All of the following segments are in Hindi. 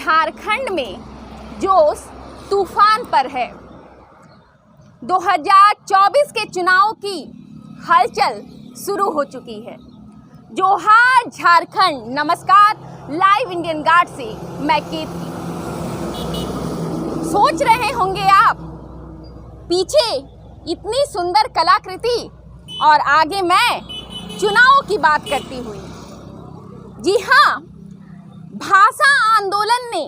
झारखंड में जोश तूफान पर है। 2024 के चुनाव की हलचल शुरू हो चुकी है। जोहार झारखंड, नमस्कार। लाइव इंडियन गार्ड से मैं कीर्ति। सोच रहे होंगे आप, पीछे इतनी सुंदर कलाकृति और आगे मैं चुनाव की बात करती हुई। जी हाँ, भाषा आंदोलन ने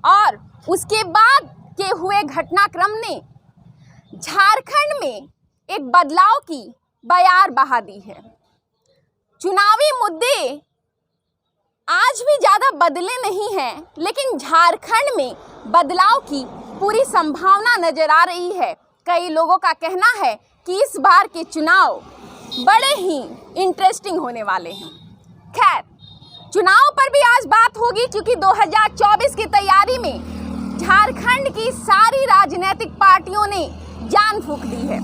और उसके बाद के हुए घटनाक्रम ने झारखंड में एक बदलाव की बयार बहा दी है। चुनावी मुद्दे आज भी ज़्यादा बदले नहीं हैं, लेकिन झारखंड में बदलाव की पूरी संभावना नजर आ रही है। कई लोगों का कहना है कि इस बार के चुनाव बड़े ही इंटरेस्टिंग होने वाले हैं। खैर, चुनाव पर भी आज बात होगी, क्योंकि 2024 की तैयारी में झारखंड की सारी राजनीतिक पार्टियों ने जान फूंक दी है।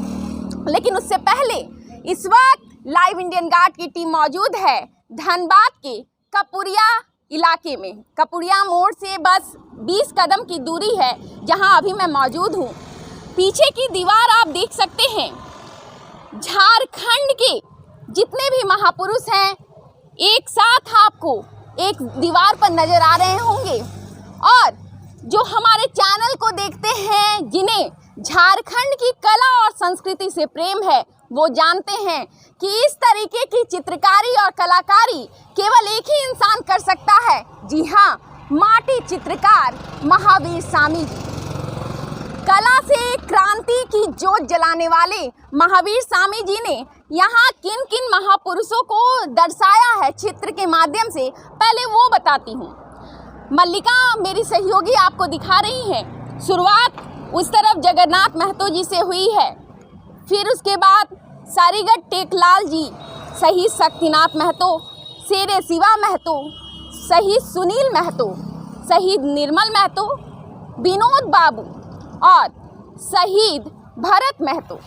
लेकिन उससे पहले इस वक्त लाइव इंडियन गार्ड की टीम मौजूद है धनबाद के कपुरिया इलाके में। कपुरिया मोड़ से बस 20 कदम की दूरी है जहां अभी मैं मौजूद हूं। पीछे की दीवार आप देख सकते हैं। झारखंड के जितने भी महापुरुष हैं एक साथ आपको एक दीवार पर नजर आ रहे होंगे, और जो हमारे चैनल को देखते हैं, जिन्हें झारखंड की कला और संस्कृति से प्रेम है, वो जानते हैं कि इस तरीके की चित्रकारी और कलाकारी केवल एक ही इंसान कर सकता है। जी हाँ, माटी चित्रकार महावीर स्वामी जी। कला से क्रांति की जोत जलाने वाले महावीर स्वामी जी ने यहाँ किन किन महापुरुषों को दर्शाया है चित्र के माध्यम से, पहले वो बताती हूँ। मल्लिका मेरी सहयोगी आपको दिखा रही हैं। शुरुआत उस तरफ जगन्नाथ महतो जी से हुई है, फिर उसके बाद सारीगढ़ टेकलाल जी, शहीद शक्तिनाथ महतो, शेरे शिवा महतो, शहीद सुनील महतो, शहीद निर्मल महतो, विनोद बाबू और शहीद भरत महतो।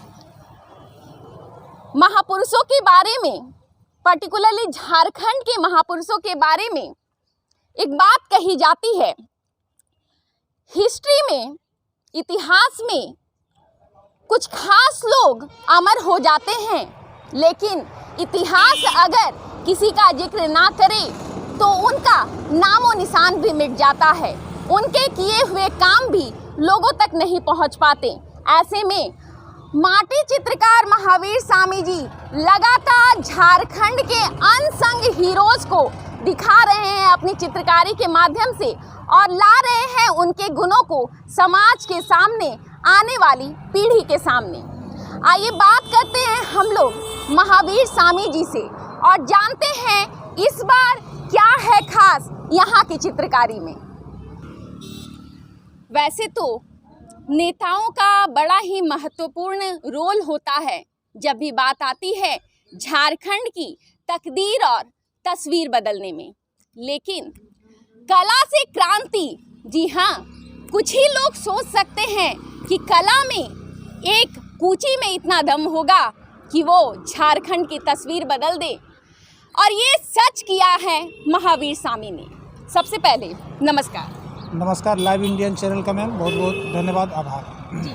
महापुरुषों के बारे में, पर्टिकुलरली झारखंड के महापुरुषों के बारे में एक बात कही जाती है। हिस्ट्री में, इतिहास में कुछ खास लोग अमर हो जाते हैं, लेकिन इतिहास अगर किसी का जिक्र ना करे तो उनका नामो निशान भी मिट जाता है। उनके किए हुए काम भी लोगों तक नहीं पहुंच पाते। ऐसे में माटी चित्रकार महावीर स्वामी जी लगातार झारखंड के अनसंग हीरोज को दिखा रहे हैं अपनी चित्रकारी के माध्यम से, और ला रहे हैं उनके गुणों को समाज के सामने, आने वाली पीढ़ी के सामने। आइए बात करते हैं हम लोग महावीर स्वामी जी से और जानते हैं इस बार क्या है खास यहाँ की चित्रकारी में। वैसे तो नेताओं का बड़ा ही महत्वपूर्ण रोल होता है जब भी बात आती है झारखंड की तकदीर और तस्वीर बदलने में, लेकिन कला से क्रांति, जी हाँ, कुछ ही लोग सोच सकते हैं कि कला में एक कूची में इतना दम होगा कि वो झारखंड की तस्वीर बदल दे, और ये सच किया है महावीर स्वामी ने। सबसे पहले नमस्कार। लाइव इंडियन चैनल का मैम बहुत बहुत धन्यवाद, आभार जी।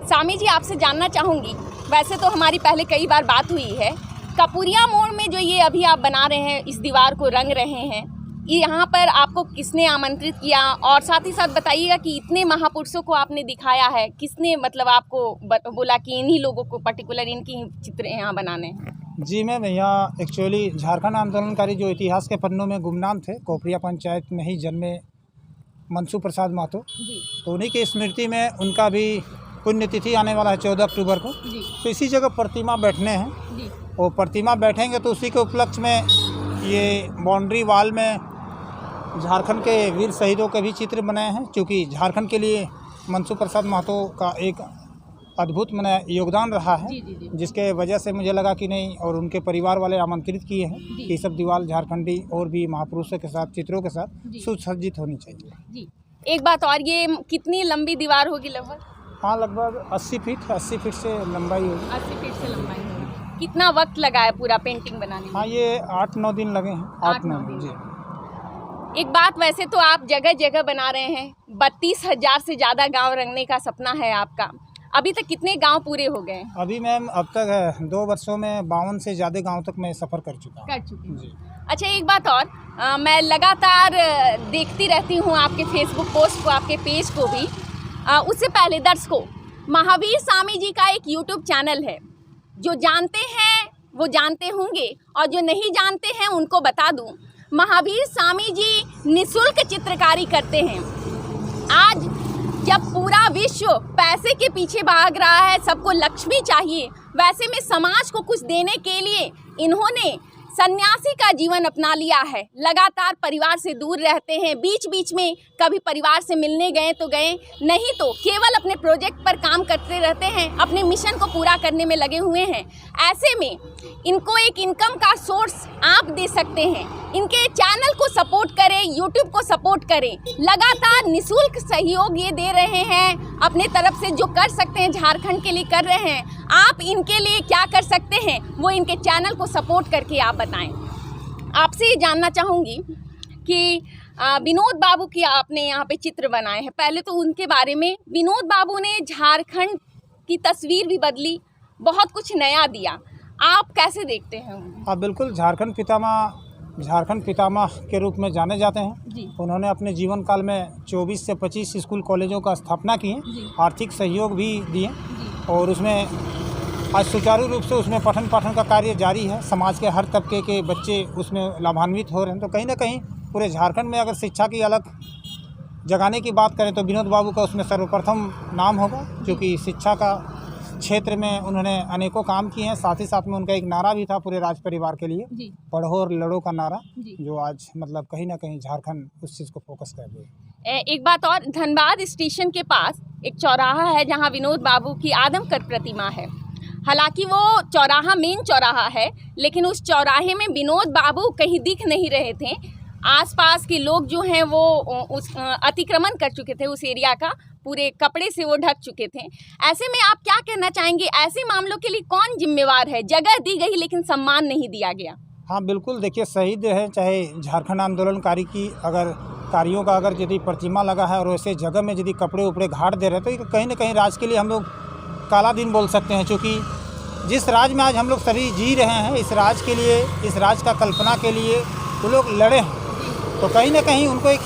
स्वामी जी, आपसे जानना चाहूँगी, वैसे तो हमारी पहले कई बार बात हुई है, कपुरिया मोड़ में जो ये अभी आप बना रहे हैं, इस दीवार को रंग रहे हैं, यहाँ पर आपको किसने आमंत्रित किया, और साथ ही साथ बताइएगा कि इतने महापुरुषों को आपने दिखाया है, किसने मतलब आपको बोला कि इन्हीं लोगों को पर्टिकुलर इनकी चित्र यहाँ बनाने हैं? जी मैम, यहाँ एक्चुअली झारखंड आंदोलनकारी जो इतिहास के पन्नों में गुमनाम थे, कोपरिया पंचायत में ही जन्मे मनसू प्रसाद महतो, तो उन्हीं की स्मृति में उनका भी पुण्यतिथि आने वाला है 14 अक्टूबर को। तो इसी जगह प्रतिमा बैठने हैं, और प्रतिमा बैठेंगे तो उसी के उपलक्ष्य में ये बाउंड्री वॉल में झारखंड के वीर शहीदों के भी चित्र बनाए हैं, क्योंकि झारखंड के लिए मनसू प्रसाद महतो का एक अद्भुत योगदान रहा है, जिसके वजह से मुझे लगा कि नहीं, और उनके परिवार वाले आमंत्रित किए हैं कि ये सब दीवार झारखंडी और भी महापुरुषों के साथ, चित्रों के साथ सुसज्जित होनी चाहिए। जी। एक बात और, ये कितनी लंबी दीवार होगी लगभग? हाँ, लगभग 80 फीट से लंबाई होगी। 80 फीट से लंबाई होगी। कितना वक्त लगा है पूरा पेंटिंग बनाने में? हाँ, ये 8-9 दिन लगे हैं। 8-9 दिन जी। एक बात, वैसे तो आप जगह जगह बना रहे हैं, 32,000 से ज़्यादा गांव रंगने का सपना है आपका। अभी तक कितने गांव पूरे हो गए? अभी मैम अब तक 2 वर्षों में 52 से ज़्यादा गांव तक मैं सफ़र कर चुका हूँ। कर चुकी हूँ जी। अच्छा, एक बात और, मैं लगातार देखती रहती हूँ आपके फेसबुक पोस्ट को, आपके पेज को भी। उससे पहले दर्शकों, महावीर स्वामी जी का एक यूट्यूब चैनल है, जो जानते हैं वो जानते होंगे और जो नहीं जानते हैं उनको बता दूं, महावीर स्वामी जी निःशुल्क चित्रकारी करते हैं। आज जब पूरा विश्व पैसे के पीछे भाग रहा है, सबको लक्ष्मी चाहिए, वैसे में समाज को कुछ देने के लिए इन्होंने सन्यासी का जीवन अपना लिया है। लगातार परिवार से दूर रहते हैं, बीच बीच में कभी परिवार से मिलने गए तो गए, नहीं तो केवल अपने प्रोजेक्ट पर काम करते रहते हैं, अपने मिशन को पूरा करने में लगे हुए हैं। ऐसे में इनको एक इनकम का सोर्स आप दे सकते हैं। इनके चैनल को सपोर्ट करें, यूट्यूब को सपोर्ट करें। लगातार निःशुल्क सहयोग ये दे रहे हैं, अपने तरफ से जो कर सकते हैं झारखंड के लिए कर रहे हैं। आप इनके लिए क्या कर सकते हैं वो इनके चैनल को सपोर्ट करके आप बताएं। आपसे ये जानना चाहूँगी कि विनोद बाबू की आपने यहाँ पे चित्र बनाए हैं, पहले तो उनके बारे में। विनोद बाबू ने झारखंड की तस्वीर भी बदली, बहुत कुछ नया दिया, आप कैसे देखते हैं उन्हें? आप बिल्कुल झारखंड पितामह के रूप में जाने जाते हैं जी। उन्होंने अपने जीवन काल में 24 से 25 स्कूल कॉलेजों का स्थापना किए, आर्थिक सहयोग भी दिए और उसमें आज सुचारू रूप से उसमें पठन पाठन का कार्य जारी है। समाज के हर तबके के बच्चे उसमें लाभान्वित हो रहे हैं। तो कहीं ना कहीं पूरे झारखंड में अगर शिक्षा की अलग जगाने की बात करें तो विनोद बाबू का उसमें सर्वप्रथम नाम होगा, क्योंकि शिक्षा का क्षेत्र में उन्होंने अनेकों काम किए हैं। साथ ही साथ में उनका एक नारा भी था पूरे राज परिवार के लिए, पढ़ो और लड़ो का नारा, जो आज मतलब कहीं ना कहीं झारखंड उस चीज़ को फोकस कर रही है। एक बात और, धनबाद स्टेशन के पास एक चौराहा है जहां विनोद बाबू की आदमकद प्रतिमा है। हालांकि वो चौराहा मेन चौराहा है, लेकिन उस चौराहे में विनोद बाबू कहीं दिख नहीं रहे थे। आसपास के लोग जो हैं वो उस अतिक्रमण कर चुके थे, उस एरिया का पूरे कपड़े से वो ढक चुके थे। ऐसे में आप क्या कहना चाहेंगे, ऐसे मामलों के लिए कौन जिम्मेवार है? जगह दी गई लेकिन सम्मान नहीं दिया गया। हाँ बिल्कुल, देखिए शहीद है, चाहे झारखंड आंदोलनकारी की अगर कारियों का अगर यदि प्रतिमा लगा है और वैसे जगह में यदि कपड़े उपड़े घाट दे रहे हैं तो ये कहीं ना कहीं राज के लिए हम लोग काला दिन बोल सकते हैं। क्योंकि जिस राज में आज हम लोग सभी जी रहे हैं, इस राज के लिए, इस राज का कल्पना के लिए वो लोग लड़े हैं, तो कहीं ना कहीं उनको एक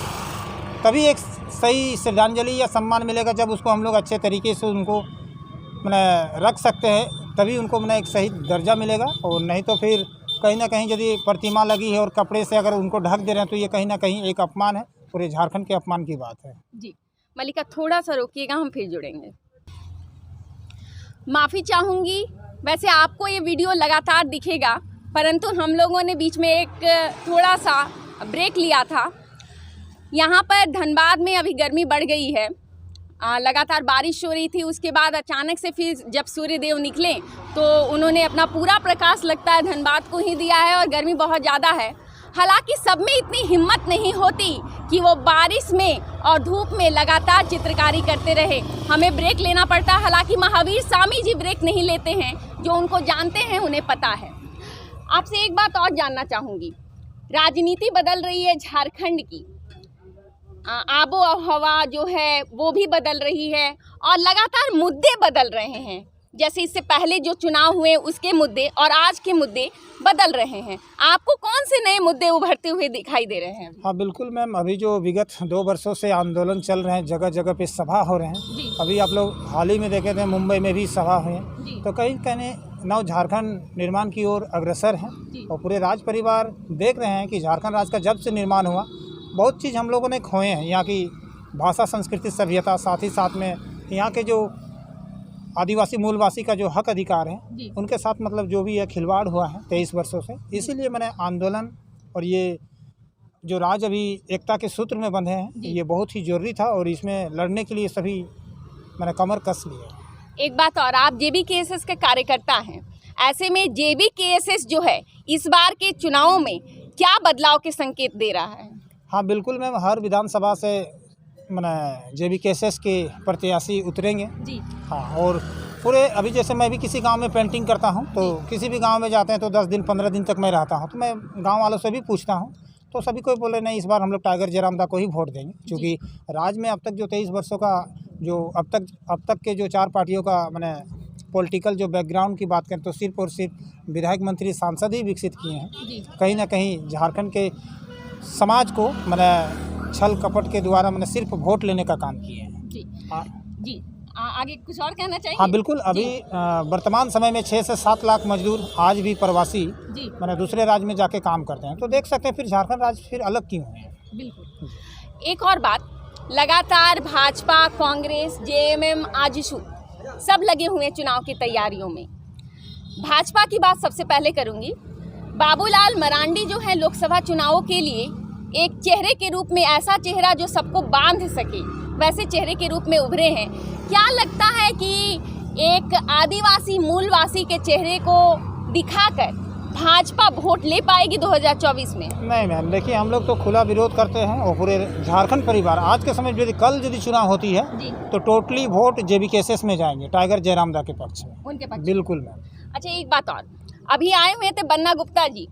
तभी एक सही श्रद्धांजलि या सम्मान मिलेगा जब उसको हम लोग अच्छे तरीके से उनको मैंने रख सकते हैं, तभी उनको मैंने एक सही दर्जा मिलेगा। और नहीं तो फिर कहीं ना कहीं यदि प्रतिमा लगी है और कपड़े से अगर उनको ढक दे रहे हैं तो ये कहीं ना कहीं एक अपमान है, पूरे झारखंड के अपमान की बात है। जी मल्लिका, थोड़ा सा रोकिएगा, हम फिर जुड़ेंगे। माफ़ी चाहूँगी, वैसे आपको ये वीडियो लगातार दिखेगा, परंतु हम लोगों ने बीच में एक थोड़ा सा ब्रेक लिया था। यहाँ पर धनबाद में अभी गर्मी बढ़ गई है, लगातार बारिश हो रही थी। उसके बाद अचानक से फिर जब सूर्य देव निकले तो उन्होंने अपना पूरा प्रकाश लगता है धनबाद को ही दिया है और गर्मी बहुत ज़्यादा है। हालांकि सब में इतनी हिम्मत नहीं होती कि वो बारिश में और धूप में लगातार चित्रकारी करते रहे, हमें ब्रेक लेना पड़ता है। हालांकि महावीर स्वामी जी ब्रेक नहीं लेते हैं, जो उनको जानते हैं उन्हें पता है। आपसे एक बात और जानना चाहूँगी, राजनीति बदल रही है झारखंड की, आबो हवा जो है वो भी बदल रही है और लगातार मुद्दे बदल रहे हैं। जैसे इससे पहले जो चुनाव हुए उसके मुद्दे और आज के मुद्दे बदल रहे हैं। आपको कौन से नए मुद्दे उभरते हुए दिखाई दे रहे हैं? हाँ बिल्कुल मैम, अभी जो विगत 2 वर्षों से आंदोलन चल रहे हैं, जगह जगह पे सभा हो रहे हैं। अभी आप लोग हाल ही में देखे थे मुंबई में भी सभा हुई है, तो कहीं कहने नव झारखंड निर्माण की ओर अग्रसर हैं और पूरे राज परिवार देख रहे हैं कि झारखंड राज्य का जब से निर्माण हुआ बहुत चीज़ हम लोगों ने खोए हैं। यहाँ की भाषा, संस्कृति, सभ्यता, साथ ही साथ में यहाँ के जो आदिवासी मूलवासी का जो हक अधिकार है उनके साथ मतलब जो भी है खिलवाड़ हुआ है 23 वर्षों से। इसीलिए मैंने आंदोलन और ये जो राज अभी एकता के सूत्र में बंधे हैं, ये बहुत ही ज़रूरी था और इसमें लड़ने के लिए सभी मैंने कमर कस लिया। एक बात और, आप JBKSS के कार्यकर्ता हैं, ऐसे में JBKSS जो है इस बार के चुनावों में क्या बदलाव के संकेत दे रहा है? हाँ बिल्कुल मैम, हर विधानसभा से मैंने JBKSS के प्रत्याशी उतरेंगे जी। हाँ, और पूरे अभी जैसे मैं भी किसी गांव में पेंटिंग करता हूं तो किसी भी गांव में जाते हैं तो 10 दिन 15 दिन तक मैं रहता हूं, तो मैं गांव वालों से भी पूछता हूं तो सभी कोई बोले नहीं, इस बार हम लोग टाइगर जयरामदा को ही वोट देंगे, क्योंकि राज्य में अब तक जो 23 वर्षों का जो अब तक के जो 4 पार्टियों का मैंने पॉलिटिकल जो बैकग्राउंड की बात करें तो सिर्फ और सिर्फ विधायक मंत्री सांसद ही विकसित किए हैं। कहीं ना कहीं झारखंड के समाज को मैंने छल कपट के द्वारा मैंने सिर्फ वोट लेने का काम किए हैं। जी आगे कुछ और कहना चाहिए? हाँ बिल्कुल, अभी वर्तमान समय में 6 से 7 लाख मजदूर आज भी प्रवासी मैंने दूसरे राज्य में जाके काम करते हैं, तो देख सकते हैं फिर झारखंड राज्य फिर अलग क्यों है। बिल्कुल। एक और बात, लगातार भाजपा, कांग्रेस, जेएमएम, आजसू सब लगे हुए हैं चुनाव की तैयारियों में। भाजपा की बात सबसे पहले करूंगी। बाबूलाल मरांडी जो है लोकसभा चुनावों के लिए एक चेहरे के रूप में, ऐसा चेहरा जो सबको बांध सके, वैसे चेहरे के रूप में उभरे हैं। क्या लगता है कि एक आदिवासी मूलवासी के चेहरे को दिखाकर भाजपा वोट ले पाएगी 2024 में? नहीं मैम, देखिए हम लोग तो खुला विरोध करते हैं और पूरे झारखंड परिवार आज के समय यदि चुनाव होती है तो टोटली वोट JBKSS में जाएंगे, टाइगर जयरामदा के पक्ष में, उनके पक्ष। बिल्कुल मैम। अच्छा, एक बात और, अभी आए हुए थे बन्ना गुप्ता जी,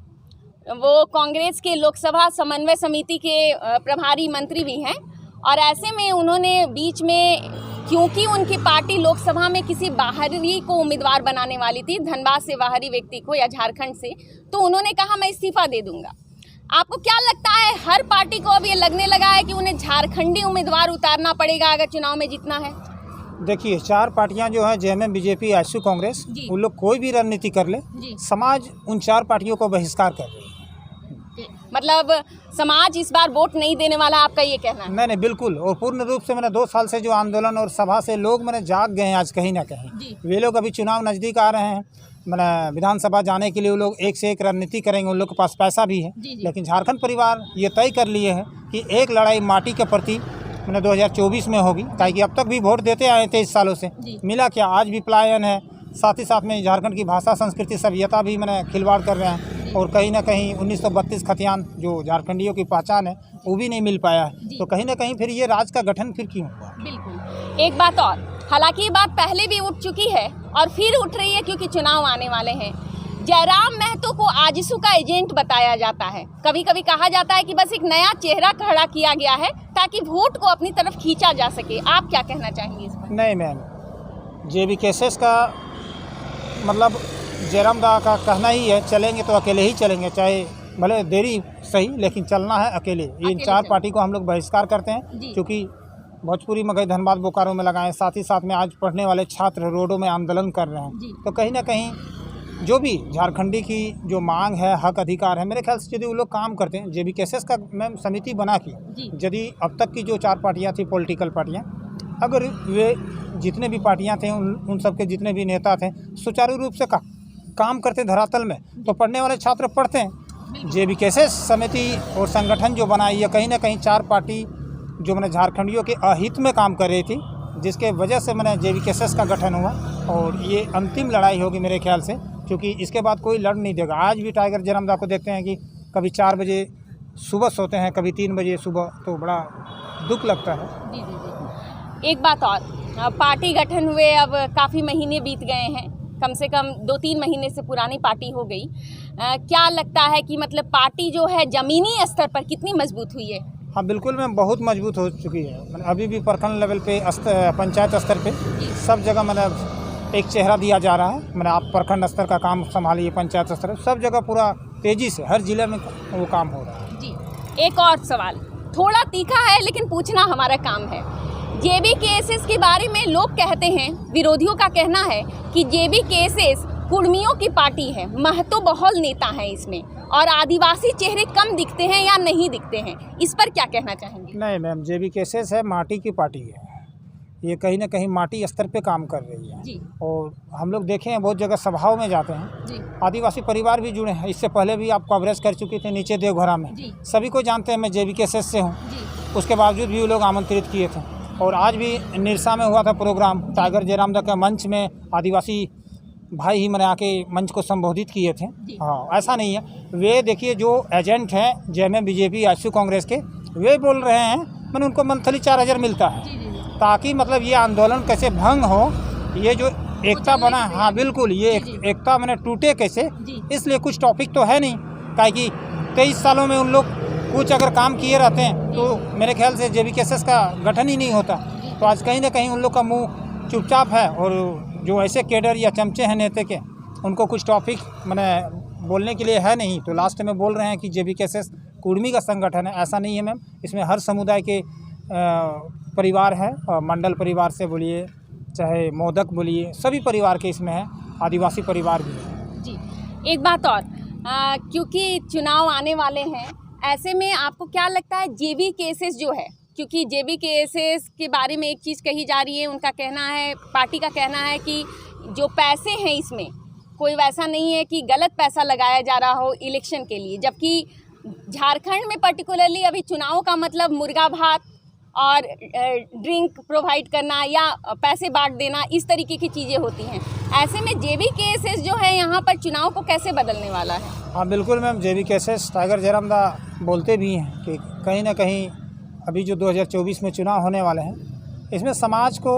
वो कांग्रेस के लोकसभा समन्वय समिति के प्रभारी मंत्री भी हैं, और ऐसे में उन्होंने बीच में, क्योंकि उनकी पार्टी लोकसभा में किसी बाहरी को उम्मीदवार बनाने वाली थी, धनबाद से बाहरी व्यक्ति को या झारखंड से, तो उन्होंने कहा मैं इस्तीफा दे दूंगा। आपको क्या लगता है, हर पार्टी को अब ये लगने लगा है कि उन्हें झारखंडी उम्मीदवार उतारना पड़ेगा अगर चुनाव में जीतना है? देखिए 4 पार्टियां जो है, जेएमएम, बीजेपी, आजसू, कांग्रेस, उन लोग कोई भी रणनीति कर ले, समाज उन 4 पार्टियों को बहिष्कार कर रही है। मतलब समाज इस बार वोट नहीं देने वाला, आपका ये कहना है? नहीं, बिल्कुल, और पूर्ण रूप से मैंने 2 साल से जो आंदोलन और सभा से लोग मैंने जाग गए हैं आज कहीं ना कहीं। वे लोग अभी चुनाव नज़दीक आ रहे हैं, मैंने विधानसभा जाने के लिए वो लोग एक से एक रणनीति करेंगे, उन लोग के पास पैसा भी है। लेकिन झारखंड परिवार ये तय कर लिए हैं कि एक लड़ाई माटी के प्रति मैंने 2024 में होगी, ताकि अब तक भी वोट देते आए 23 सालों से, मिला क्या, आज भी पलायन है। साथ ही साथ में झारखंड की भाषा, संस्कृति, सभ्यता भी मैंने खिलवाड़ कर रहे हैं, और कहीं ना कहीं 1932 खतियान जो झारखंडियों की पहचान है वो भी नहीं मिल पाया है। तो कहीं ना कहीं फिर ये राज्य का गठन फिर क्यों हुआ? बिल्कुल। एक बात और, हालांकि ये बात पहले भी उठ चुकी है और फिर उठ रही है क्योंकि चुनाव आने वाले हैं। जयराम महतो को आजसू का एजेंट बताया जाता है, कभी कभी कहा जाता है कि बस एक नया चेहरा खड़ा किया गया है ताकि वोट को अपनी तरफ खींचा जा सके। आप क्या कहना चाहेंगे इस पर? नहीं मैम, JBKSS का मतलब जयरामदा का कहना ही है, चलेंगे तो अकेले ही चलेंगे, चाहे भले देरी सही, लेकिन चलना है अकेले। इन 4 पार्टी को हम लोग बहिष्कार करते हैं, क्योंकि भोजपुरी, मगही, धनबाद, बोकारो में लगाएं। साथ ही साथ में आज पढ़ने वाले छात्र रोडों में आंदोलन कर रहे हैं, तो कहीं ना कहीं जो भी झारखंडी की जो मांग है, हक अधिकार है, मेरे ख्याल से यदि वो लोग काम करते हैं, JBKSS का मैम समिति बना के, यदि अब तक की जो 4 पार्टियाँ थी पॉलिटिकल पार्टियाँ, अगर वे जितने भी पार्टियाँ थे उन सब के जितने भी नेता थे सुचारू रूप से काम करते धरातल में, तो पढ़ने वाले छात्र पढ़ते हैं। JBKSS समिति और संगठन जो बनाई, ये कहीं ना कहीं 4 पार्टी जो मैंने झारखंडियों के अहित में काम कर रही थी, जिसके वजह से मैंने JBKSS का गठन हुआ, और ये अंतिम लड़ाई होगी मेरे ख्याल से, क्योंकि इसके बाद कोई लड़ नहीं देगा। आज भी टाइगर जयरामदा को देखते हैं कि कभी 4 बजे सुबह सोते हैं, कभी 3 बजे सुबह, तो बड़ा दुख लगता है। एक बात और, पार्टी गठन हुए अब काफ़ी महीने बीत गए हैं, कम से कम 2-3 महीने से पुरानी पार्टी हो गई। क्या लगता है कि मतलब पार्टी जो है ज़मीनी स्तर पर कितनी मजबूत हुई है? हाँ बिल्कुल मैम, बहुत मजबूत हो चुकी है। अभी भी प्रखंड लेवल पे, पंचायत स्तर पे सब जगह मतलब एक चेहरा दिया जा रहा है। मैंने आप प्रखंड स्तर का काम संभालिए, पंचायत स्तर, सब जगह पूरा तेज़ी से हर जिले में वो काम हो रहा है। जी, एक और सवाल, थोड़ा तीखा है लेकिन पूछना हमारा काम है। JBKSS के बारे में लोग कहते हैं, विरोधियों का कहना है कि JBKSS कुर्मियों की पार्टी है, महतो बहुल नेता है इसमें, और आदिवासी चेहरे कम दिखते हैं या नहीं दिखते हैं। इस पर क्या कहना चाहेंगे? नहीं मैम, JBKSS है माटी की पार्टी है, ये कहीं ना कहीं माटी स्तर पे काम कर रही है जी। और हम लोग देखे हैं बहुत जगह सभाओं में जाते हैं जी। आदिवासी परिवार भी जुड़े हैं, इससे पहले भी आप कवरेज कर चुके थे नीचे देवघरा में, सभी को जानते हैं मैं JBKSS से हूँ, उसके बावजूद भी वो लोग आमंत्रित किए थे। और आज भी निरसा में हुआ था प्रोग्राम, टाइगर जयरामदा का मंच में आदिवासी भाई ही मैंने आके मंच को संबोधित किए थे। हाँ, ऐसा नहीं है, वे देखिए जो एजेंट हैं जेएमएम, बीजेपी, आजसू, कांग्रेस के, वे बोल रहे हैं मैंने उनको मंथली 4000 मिलता है, ताकि मतलब ये आंदोलन कैसे भंग हो, ये जो एकता बना, हाँ बिल्कुल, ये एकता मैंने टूटे कैसे, इसलिए कुछ टॉपिक तो है नहीं, ताकि 23 सालों में उन लोग कुछ अगर काम किए रहते हैं तो मेरे ख्याल से JBKSS का गठन ही नहीं होता। तो आज कहीं ना कहीं उन लोग का मुंह चुपचाप है, और जो ऐसे केडर या चमचे हैं नेता के, उनको कुछ टॉपिक मैंने बोलने के लिए है नहीं, तो लास्ट में बोल रहे हैं कि JBKSS कुर्मी का संगठन है। ऐसा नहीं है मैम, इसमें हर समुदाय के परिवार है, और मंडल परिवार से बोलिए चाहे मोदक बोलिए, सभी परिवार के इसमें है, आदिवासी परिवार भी है। जी, एक बात और, क्योंकि चुनाव आने वाले हैं, ऐसे में आपको क्या लगता है JBKSS जो है, क्योंकि JBKSS के बारे में एक चीज़ कही जा रही है, उनका कहना है, पार्टी का कहना है कि जो पैसे हैं इसमें कोई वैसा नहीं है कि गलत पैसा लगाया जा रहा हो इलेक्शन के लिए, जबकि झारखंड में पर्टिकुलरली अभी चुनाव का मतलब मुर्गा भात और ड्रिंक प्रोवाइड करना या पैसे बांट देना, इस तरीके की चीज़ें होती हैं। ऐसे में JBKSS जो है यहाँ पर चुनाव को कैसे बदलने वाला है? हाँ बिल्कुल मैम, JBKSS टाइगर जयराम दा बोलते भी हैं कि कहीं ना कहीं अभी जो 2024 में चुनाव होने वाले हैं, इसमें समाज को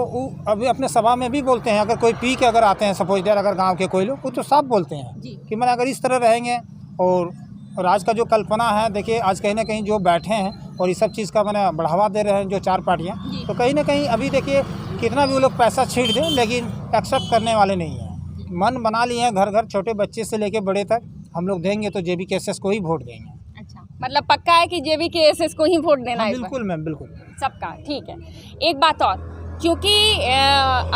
अभी अपने सभा में भी बोलते हैं, अगर कोई पी के अगर आते हैं सपोज दैट, अगर गांव के कोई लोग, वो तो साफ बोलते हैं कि मैंने अगर इस तरह रहेंगे, और आज का जो कल्पना है, देखिए आज कहीं ना कहीं जो बैठे हैं और इस सब चीज़ का मैंने बढ़ावा दे रहे हैं जो 4 पार्टियाँ, तो कहीं ना कहीं अभी देखिए कितना भी वो लोग पैसा छीट दें, लेकिन एक्सेप्ट करने वाले नहीं हैं। मन बना लिए हैं, घर घर छोटे बच्चे से लेके बड़े तक, हम लोग देंगे तो JBKSS को ही वोट देंगे। अच्छा, मतलब पक्का है कि JBKSS को ही वोट देना है? बिल्कुल मैम, बिल्कुल सबका। ठीक है, एक बात और, क्योंकि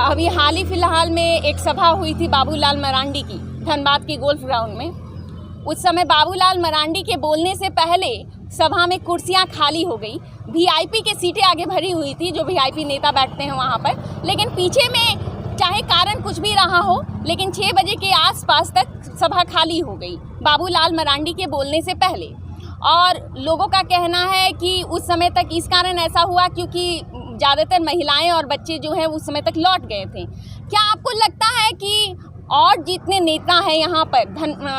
अभी हाल ही फिलहाल में एक सभा हुई थी बाबूलाल मरांडी की धनबाद के गोल्फ ग्राउंड में। उस समय बाबूलाल मरांडी के बोलने से पहले सभा में कुर्सियां खाली हो गई, VIP के सीटें आगे भरी हुई थी, जो VIP नेता बैठते हैं वहां पर, लेकिन पीछे में चाहे कारण कुछ भी रहा हो, लेकिन 6 बजे के आसपास तक सभा खाली हो गई बाबूलाल मरांडी के बोलने से पहले। और लोगों का कहना है कि उस समय तक इस कारण ऐसा हुआ क्योंकि ज़्यादातर महिलाएं और बच्चे जो हैं उस समय तक लौट गए थे। क्या आपको लगता है कि और जितने नेता हैं यहाँ पर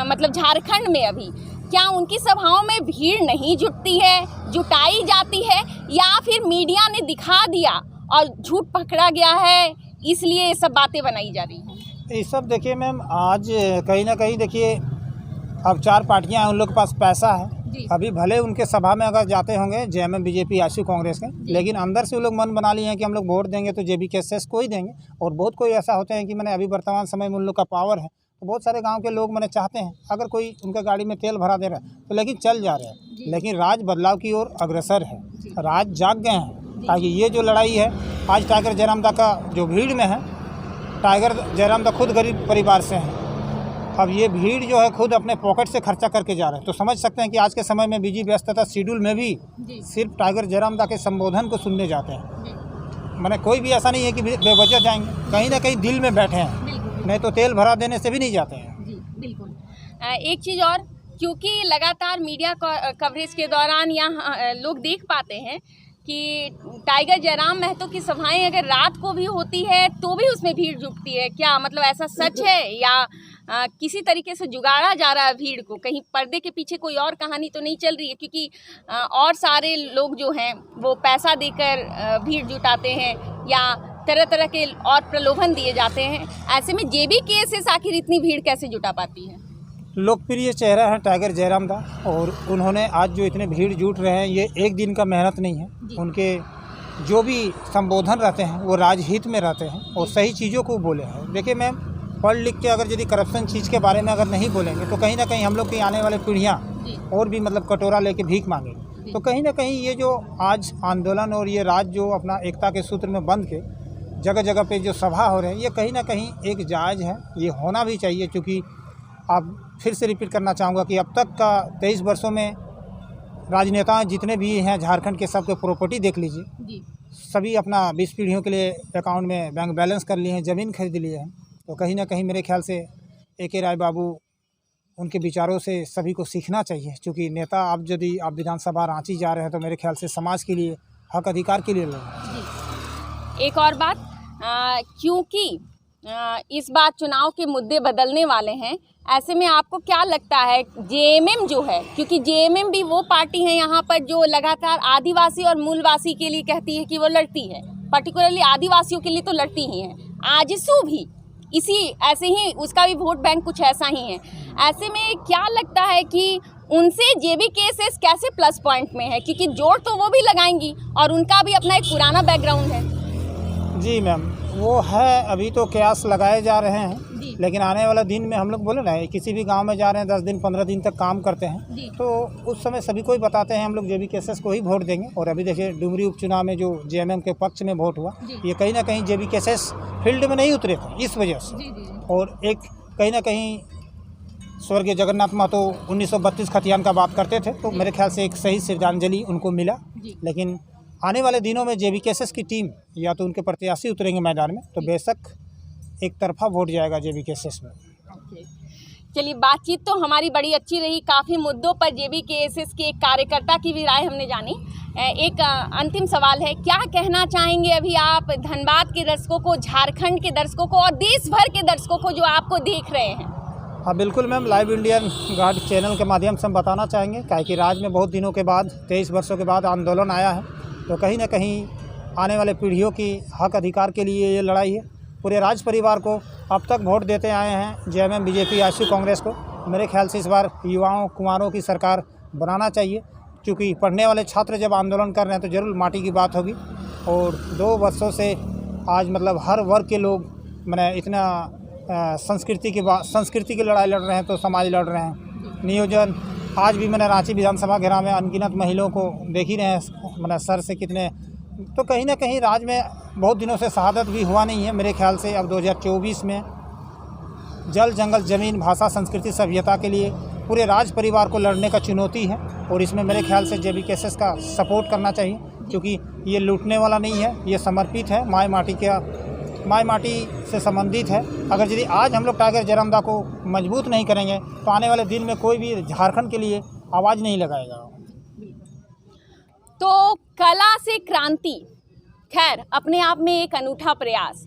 मतलब झारखंड में अभी, क्या उनकी सभाओं में भीड़ नहीं जुटती है, जुटाई जाती है, या फिर मीडिया ने दिखा दिया और झूठ पकड़ा गया है, इसलिए ये सब बातें बनाई जा रही हैं? ये सब देखिए मैम, आज कहीं ना कहीं देखिए अब 4 पार्टियां हैं, उन लोग के पास पैसा है। अभी भले उनके सभा में अगर जाते होंगे JMM BJP आशु कांग्रेस के, लेकिन अंदर से वो लोग मन बना लिए हैं कि हम लोग वोट देंगे तो JBKSS को ही देंगे। और बहुत कोई ऐसा होते हैं कि मैंने अभी वर्तमान समय में उन लोग का पावर है, तो बहुत सारे गांव के लोग मैंने चाहते हैं अगर कोई उनका गाड़ी में तेल भरा दे रहा है तो लेकिन चल जा रहे हैं, लेकिन राज बदलाव की ओर अग्रसर है, राज जाग गए हैं। ताकि ये जो लड़ाई है आज टाइगर जयराम दा का जो भीड़ में है, टाइगर जयराम दा खुद गरीब परिवार से हैं, अब ये भीड़ जो है खुद अपने पॉकेट से खर्चा करके जा रहे हैं, तो समझ सकते हैं कि आज के समय में बिजी व्यस्तता शेड्यूल में भी सिर्फ टाइगर जयराम दा के संबोधन को सुनने जाते हैं। मैंने कोई भी ऐसा नहीं है कि बेवजह जाएंगे, कहीं ना कहीं दिल में बैठे हैं, नहीं तो तेल भरा देने से भी नहीं जाते हैं। जी बिल्कुल। एक चीज़ और, क्योंकि लगातार मीडिया कवरेज के दौरान यहाँ लोग देख पाते हैं कि टाइगर जयराम महतो की सभाएं अगर रात को भी होती है तो भी उसमें भीड़ जुटती है। क्या मतलब ऐसा सच है, या किसी तरीके से जुगाड़ा जा रहा है भीड़ को? कहीं पर्दे के पीछे कोई और कहानी तो नहीं चल रही है? क्योंकि और सारे लोग जो हैं वो पैसा देकर भीड़ जुटाते हैं या तरह तरह के और प्रलोभन दिए जाते हैं। ऐसे में JBKSS आखिर इतनी भीड़ कैसे जुटा पाती है? लोकप्रिय चेहरा है टाइगर जयराम दा, और उन्होंने आज जो इतने भीड़ जुट रहे हैं, ये एक दिन का मेहनत नहीं है। उनके जो भी संबोधन रहते हैं वो राजहित में रहते हैं और सही चीज़ों को बोले हैं। देखिए मैम, पढ़ लिख के अगर यदि करप्शन चीज़ के बारे में अगर नहीं बोलेंगे तो कहीं ना कहीं हम लोग की आने वाली पीढ़ियाँ और भी मतलब कटोरा लेके भीख मांगेंगे। तो कहीं ना कहीं ये जो आज आंदोलन और ये राज जो अपना एकता के सूत्र में बंध के जगह जगह पे जो सभा हो रहे हैं, ये कहीं ना कहीं एक जायज़ है, ये होना भी चाहिए। क्योंकि आप फिर से रिपीट करना चाहूँगा कि अब तक का 23 वर्षों में राजनेता जितने भी हैं झारखंड के, सबके प्रॉपर्टी देख लीजिए, सभी अपना 20 पीढ़ियों के लिए अकाउंट में बैंक बैलेंस कर लिए हैं, ज़मीन खरीद लिए हैं। तो कहीं ना कहीं मेरे ख्याल से AK राय बाबू, उनके विचारों से सभी को सीखना चाहिए। क्योंकि नेता अब यदि आप विधानसभा रांची जा रहे हैं तो मेरे ख्याल से समाज के लिए, हक अधिकार के लिए लड़। एक और बात, क्योंकि इस बार चुनाव के मुद्दे बदलने वाले हैं, ऐसे में आपको क्या लगता है JMM जो है, क्योंकि JMM भी वो पार्टी है यहाँ पर जो लगातार आदिवासी और मूलवासी के लिए कहती है कि वो लड़ती है, पर्टिकुलरली आदिवासियों के लिए तो लड़ती ही है, आजसू भी इसी ऐसे ही उसका भी वोट बैंक कुछ ऐसा ही है। ऐसे में क्या लगता है कि उनसे JBKSS कैसे प्लस पॉइंट में है, क्योंकि जोड़ तो वो भी लगाएंगी और उनका भी अपना एक पुराना बैकग्राउंड है। जी मैम, वो है, अभी तो कयास लगाए जा रहे हैं, जी। लेकिन आने वाला दिन में हम लोग बोले ना, किसी भी गांव में जा रहे हैं 10 दिन 15 दिन तक काम करते हैं, जी। तो उस समय सभी को ही बताते हैं हम लोग JBKSS को ही वोट देंगे। और अभी देखिए डुमरी उपचुनाव में जो JMM के पक्ष में वोट हुआ, ये कहीं ना कहीं JBKSS फील्ड में नहीं उतरे थे इस वजह से। और एक कहीं ना कहीं स्वर्गीय जगन्नाथ महतो 1932 खतियान का बात करते थे, तो मेरे ख्याल से एक सही श्रद्धांजलि उनको मिला। लेकिन आने वाले दिनों में JBKSS की टीम या तो उनके प्रत्याशी उतरेंगे मैदान में, तो बेशक एक तरफा वोट जाएगा JBKSS में। चलिए, बातचीत तो हमारी बड़ी अच्छी रही, काफ़ी मुद्दों पर JBKSS के एक कार्यकर्ता की भी राय हमने जानी। एक अंतिम सवाल है, क्या कहना चाहेंगे अभी आप धनबाद के दर्शकों को, झारखंड के दर्शकों को और देश भर के दर्शकों को जो आपको देख रहे हैं? हाँ बिल्कुल ma'am, live Indian guard channel के माध्यम से हम बताना चाहेंगे, कि राज्य में बहुत दिनों के बाद 23 वर्षों के बाद आंदोलन आया है, तो कहीं ना कहीं आने वाले पीढ़ियों की हक अधिकार के लिए ये लड़ाई है। पूरे राज परिवार को अब तक वोट देते आए हैं JMM BJP ISU कांग्रेस को। मेरे ख्याल से इस बार युवाओं कुमारों की सरकार बनाना चाहिए, क्योंकि पढ़ने वाले छात्र जब आंदोलन कर रहे हैं तो ज़रूर माटी की बात होगी। और 2 वर्षों से आज मतलब हर वर्ग के लोग मैंने इतना संस्कृति की लड़ाई लड़ रहे हैं, तो समाज लड़ रहे हैं। नियोजन आज भी मैंने रांची विधानसभा घेरा में अनगिनत महिलाओं को देख ही रहे हैं, मैंने सर से कितने, तो कहीं ना कहीं राज्य में बहुत दिनों से शहादत भी हुआ नहीं है। मेरे ख्याल से अब 2024 में जल जंगल ज़मीन भाषा संस्कृति सभ्यता के लिए पूरे राज परिवार को लड़ने का चुनौती है, और इसमें मेरे ख्याल से JBKSS का सपोर्ट करना चाहिए, क्योंकि ये लूटने वाला नहीं है, ये समर्पित है, माई माटी से संबंधित है। अगर यदि आज हम लोग टाइगर जयरामदा को मजबूत नहीं करेंगे, तो आने वाले दिन में कोई भी झारखंड के लिए आवाज़ नहीं लगाएगा। तो कला से क्रांति, खैर अपने आप में एक अनूठा प्रयास,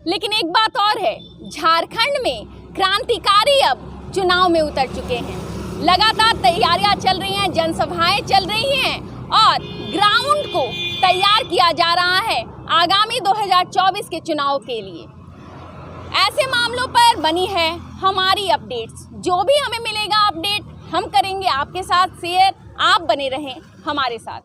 लेकिन एक बात और है, झारखंड में क्रांतिकारी अब चुनाव में उतर चुके हैं। लगातार तैयारियां चल रही हैं, जनसभाएं चल रही हैं और ग्राउंड को तैयार किया जा रहा है आगामी 2024 के चुनाव के लिए। ऐसे मामलों पर बनी है हमारी अपडेट्स। जो भी हमें मिलेगा अपडेट हम करेंगे आपके साथ शेयर। आप बने रहें हमारे साथ।